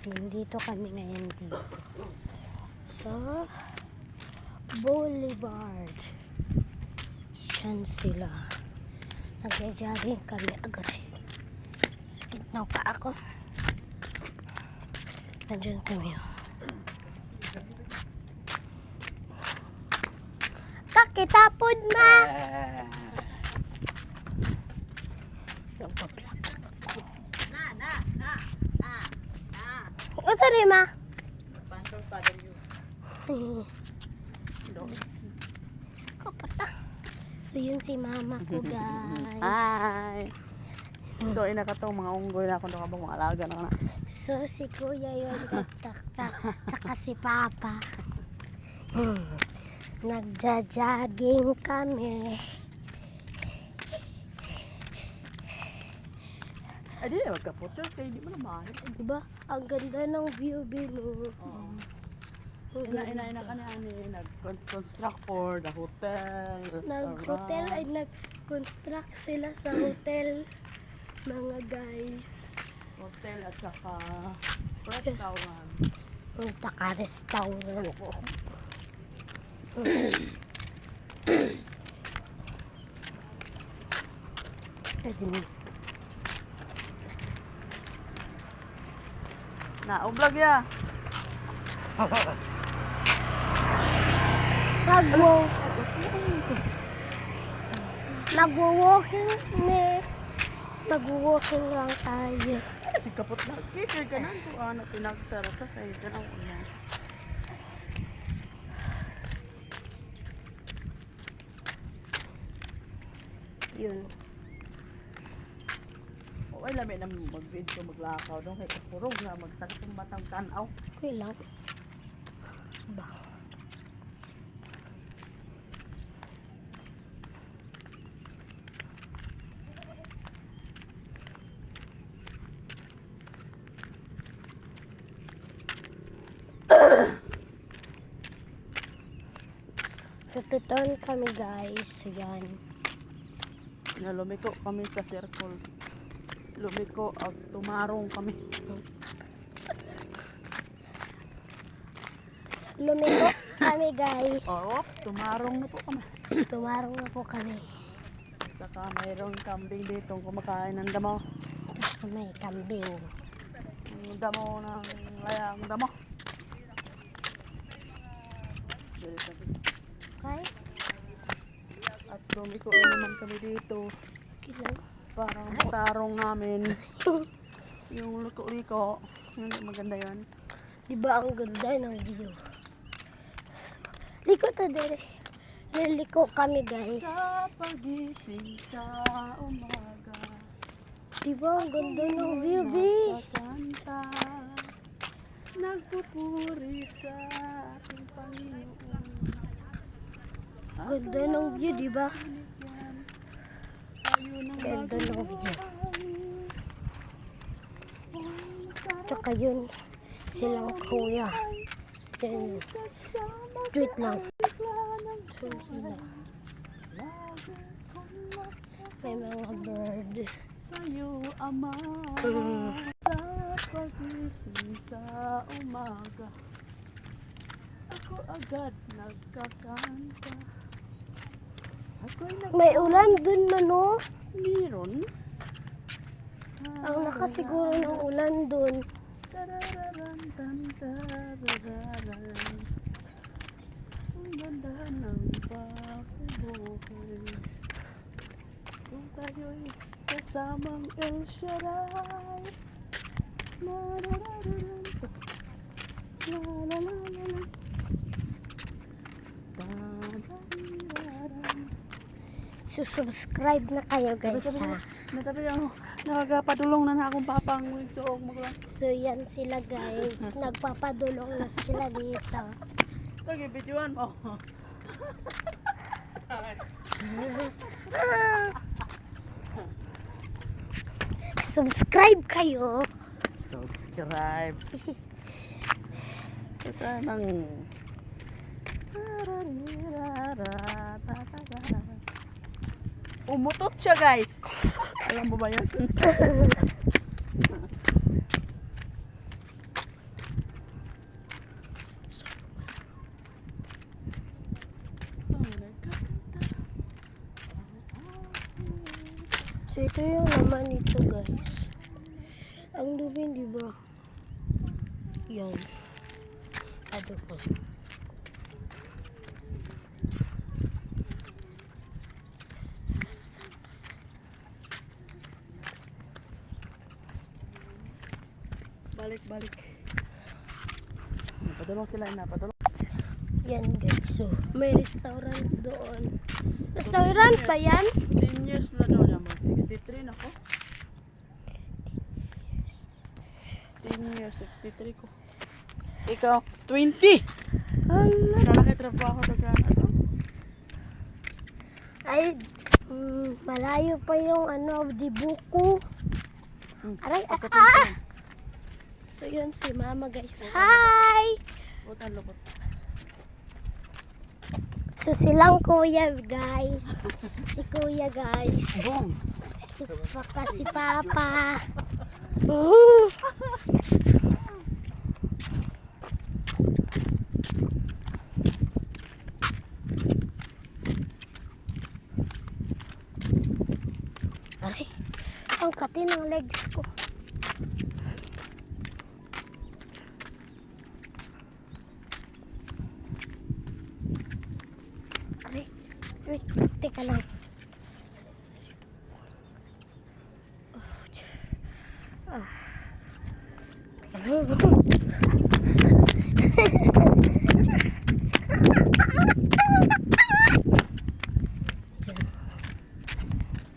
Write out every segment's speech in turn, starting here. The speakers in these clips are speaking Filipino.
Nandito kami ngayon dito sa Boulevard. Diyan sila. Nagja-jogging kami agad. Sakit ng paa ko. Nandiyan kami. Sakit tapon ma! O sorry ma. Kapata. So yun si mama ko guys. Hi. Doon na ka to mga unggoy na ako doon ka ba mga alaga na. So si kuya yun tsaka si papa. Nagja-jogging kami. Ay di na magka-photo kaya di mo naman. Diba? Ang ganda ng view below. Ina ka niya ni nag-construct for the hotel. Nag-hotel ay nag-construct sila sa hotel. Mga guys. Hotel at saka restaurant. Punta ka restaurant ko. Pwede mo. Na-vlog ya. Nagwo-walking lang tayo. Si kapot na. Kaya ganan ko anak pinagsara ka kaya ganan ko na. Yun. Ay labi na mag-video maglakaw doon kay kapurog na magsakit ng batang tanaw. Okay lang. Ba. So tuton kami guys. Ayan. Lumiko kami sa circle. Lumiko at tumarong kami. Lumiko kami guys. Oops, tumarong na po kami. Tumarong na po kami. Saka mayroong kambing dito kumakain ng damo. Tapos may kambing. Yung damo ng layang damo. Okay? At lumiko na naman kami dito. Okay lang. Parang tarong namin. Yung liko-liko. Hindi maganda yan. Diba ang ganda ng view? Liko to dire. Liliko kami guys. Sa pagising sa umaga. Diba ang ganda ng view, B? Nakakanta, nagpupuri sa ating Panginoon. Ganda ng view, diba? Ganda ng view. Tsaka yun, silang kuya. Then, tweet lang. So sila. May mga bird. Sa'yo, Ama, sa pagising sa umaga, ako agad nagkakanta. May ulan dun man, no? Meron? Ang nakasiguro ng ulan dun. Ang ganda ng pakibuhay. Kung tayo'y kasamang El Shaddai. La la la la la. La la la la la. Da da da da. Subscribe na kayo guys ha. Natabi ako, nakapadulong na akong papang so maglang. So yan sila guys. Nagpapadulong na sila dito. Lagi videoan mo. Subscribe kayo. Subscribe. Sanang umutot siya guys. Alam mo ba yan? Ito yung laman nito, guys. Ang dumi, di ba? Yan. Ado ko. Balik. Napadulong sila, napadulong. Yan, guys. So, may restaurant doon. Restaurant ba yan? 10 years na daw niya. 63 na ko. 10 years, 63 ko. Ikaw, 20! Hala. Nalaki trabaho na gana to. Ay, malayo pa yung di buko. Aray, So, yun si mama, guys. Hi! Butan lukot. So, silang kuya, guys. Si kuya, guys. Bong! Si papa. Ooh. Aray, ang kati ng legs ko. Aray, wait, teka lang.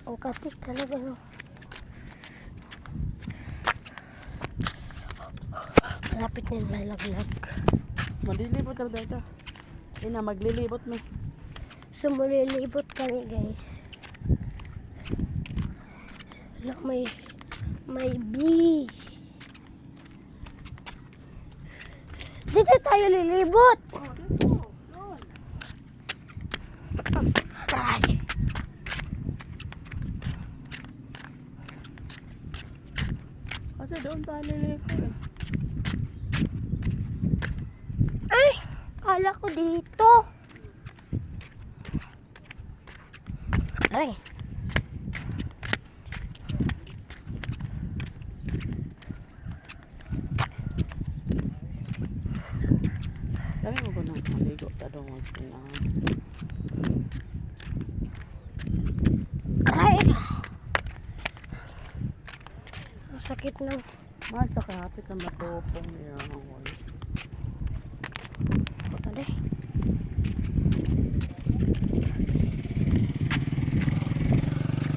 Ang kati talaga, no? Malapit na yung lalaglag. Malilibot na dito. Ina, maglilibot me. So, mulilibot kami, guys. Look, may bee. Dito tayo lilibot. Oh, dito. Doon. Ay. Kasi doon tayo lilibot. Ay, kala ko dito. Ay. Dami mo ba nang maligo? Tadong Ay. Ang sakit ng... Masa kahapit na matupong niya ang wala. Ito deh.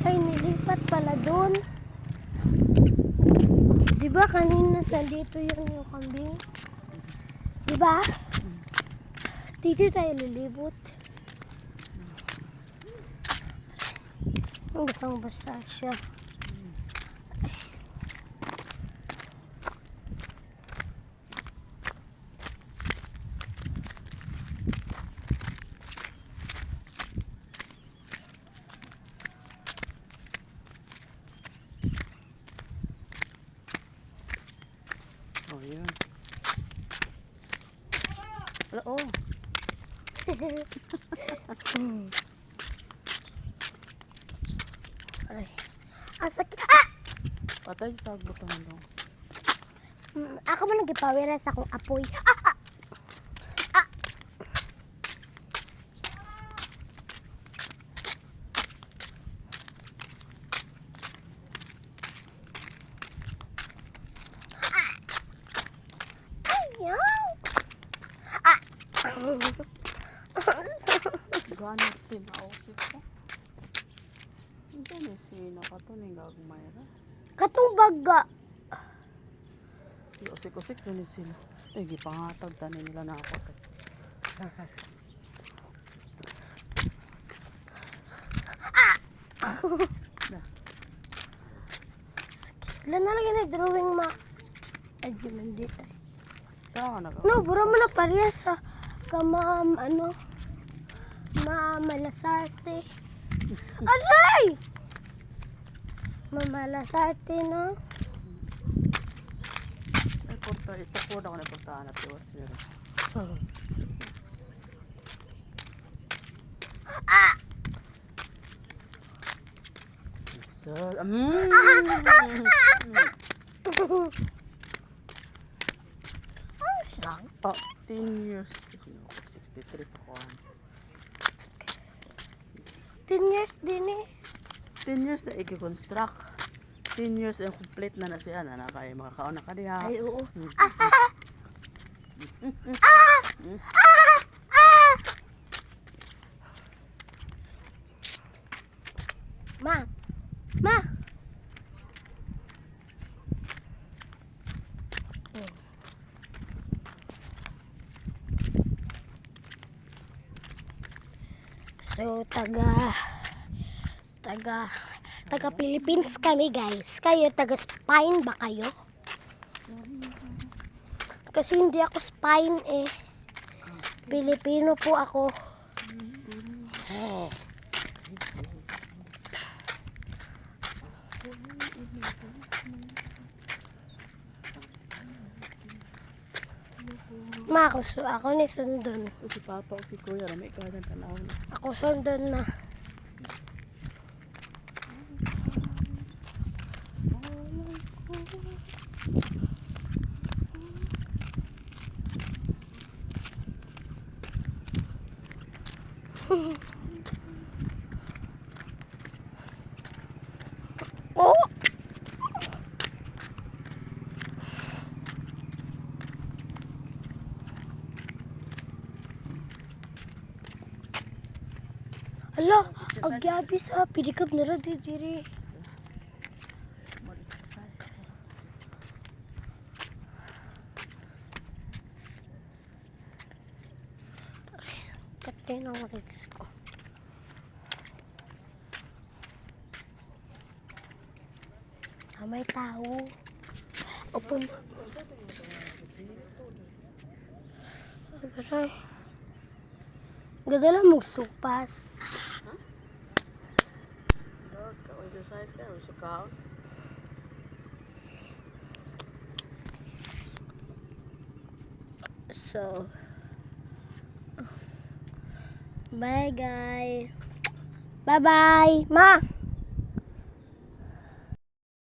Ay, nilipat pala doon. Diba kanina nandito yun yung kambing? Diba? Dito tayo lilibot. Basang-basa siya. Oh, yun. Wala, oh. Ay. Ang sakit. Ah! Patay sa butan dong. Ako man nagipawira sa akong apoy. Ah! Ah! Ayaw! Ah! Gana sila ausip ko. Hindi na sila katuning gagmayra. Katong baga. Usik-usik yun sila. Tigi pangatag tanin nila na ako. Na. Ilan na lagi na drawing ma... Ay, yun dito. Kaya ka nagawa. No, buro mo na parehas sa kamam, Mamalasarte. Aray! Mamalasarte, no? Ay, porta. Ito ako na portahan at iwas nila. Ah! So, oh, 10 years. 63 pa ko. 10 years din eh. 10 years na i-construct. 10 years ang complete na siya na kay makakaon na ka diha. Ay, oo. Ma! Ma! So, taga Philippines kami, guys. Kayo, taga Spain ba kayo? Kasi hindi ako Spain eh. Pilipino po ako. Oh. Ma, ako ni sundon. Si Papa o si Kuya na may kadang tanaw na. Ako sundon na. Oh! Hala, ang gabi sa pidikap na rin diri. Katay na ang legs ko. May tao. Open. Agay. Ganda lang magsupas. Exercise ka, gusto ka. So, bye guys. Bye bye, ma.